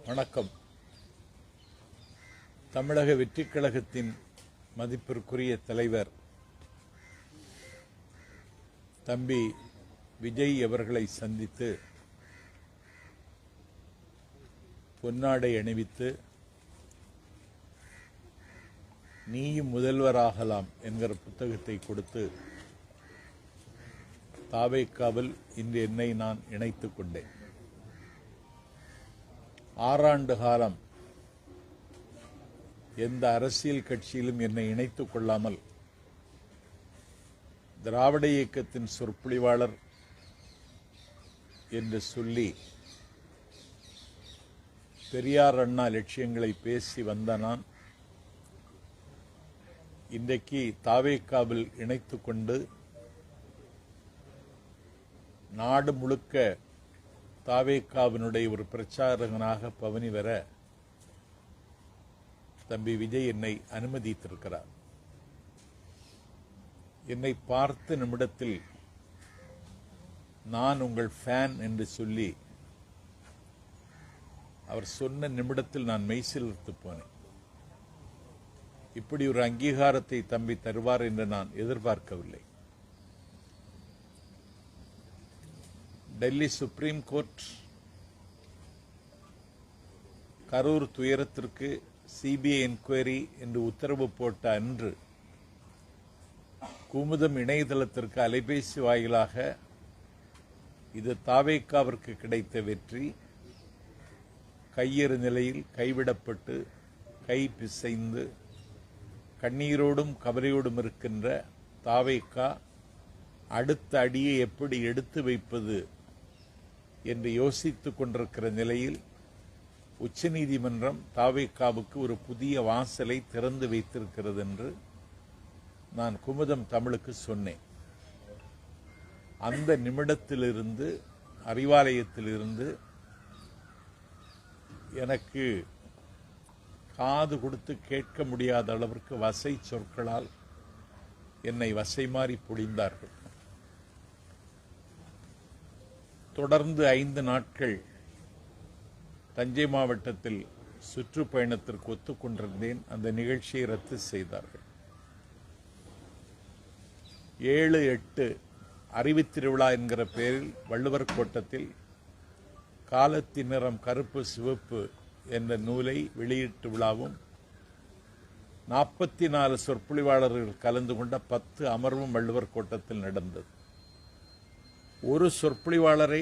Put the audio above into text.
வணக்கம். தமிழக வெற்றிக் கழகத்தின் மதிப்பிற்குரிய தலைவர் தம்பி விஜய் அவர்களை சந்தித்து பொன்னாடை அணிவித்து நீயும் முதல்வராகலாம் என்கிற புத்தகத்தை கொடுத்து தாவேக்காவில் இன்று என்னை நான் இணைத்துக் கொண்டேன். 6 ஆண்டு காலம் எந்த அரசியல் கட்சியிலும் என்னை இணைத்துக் கொள்ளாமல் திராவிட இயக்கத்தின் சொற்பொழிவாளர் என்று சொல்லி பெரியார் அண்ணா லட்சியங்களை பேசி வந்த நான் இன்றைக்கு தாவேக்காவில் இணைத்துக் கொண்டு நாடு முழுக்க தாவேக்காவினுடைய ஒரு பிரச்சாரகனாக பவனி வர தம்பி விஜய் என்னை அனுமதித்திருக்கிறார். என்னை பார்த்த நிமிடத்தில் நான் உங்கள் ஃபேன் என்று சொல்லி அவர் சொன்ன நிமிடத்தில் நான் மெய்சிலிர்த்து போனேன். இப்படி ஒரு அங்கீகாரத்தை தம்பி தருவார் என்று நான் எதிர்பார்க்கவில்லை. டெல்லி சுப்ரீம் கோர்ட் கரூர் துயரத்திற்கு சிபிஐ என்கொயரி என்று உத்தரவு போட்ட அன்று குமுதம் இணையதளத்திற்கு அலைபேசி வாயிலாக இது தாவேக்காவிற்கு கிடைத்த வெற்றி, கையெறு நிலையில் கைவிடப்பட்டு கை பிசைந்து கண்ணீரோடும் கவலையோடும் இருக்கின்ற தாவேக்கா அடுத்த அடியை எப்படி எடுத்து வைப்பது என்று யோசித்துக் கொண்டிருக்கிற நிலையில் உச்சநீதிமன்றம் தாவேக்காவுக்கு ஒரு புதிய வாசலை திறந்து வைத்திருக்கிறது என்று நான் குமுதம் தமிழுக்கு சொன்னேன். அந்த நிமிடத்திலிருந்து அறிவாலயத்திலிருந்து எனக்கு காது கொடுத்து கேட்க முடியாத அளவிற்கு வசை சொற்களால் என்னை வசை மாறி பொழிந்தார்கள். தொடர்ந்து 5 நாட்கள் தஞ்சை மாவட்டத்தில் சுற்றுப்பயணத்திற்கு ஒத்துக்கொண்டிருந்தேன். அந்த நிகழ்ச்சியை ரத்து செய்தார்கள். 7-8 அறிவுத்திருவிழா என்கிற பெயரில் வள்ளுவர் கோட்டத்தில் காலத்தின் நிறம் கருப்பு சிவப்பு என்ற நூலை வெளியீட்டு விழாவும் 44 சொற்பொழிவாளர்கள் கலந்து கொண்ட 10 அமர்வும் வள்ளுவர் கோட்டத்தில் நடந்தது. ஒரு சொற்பொழிவாளரை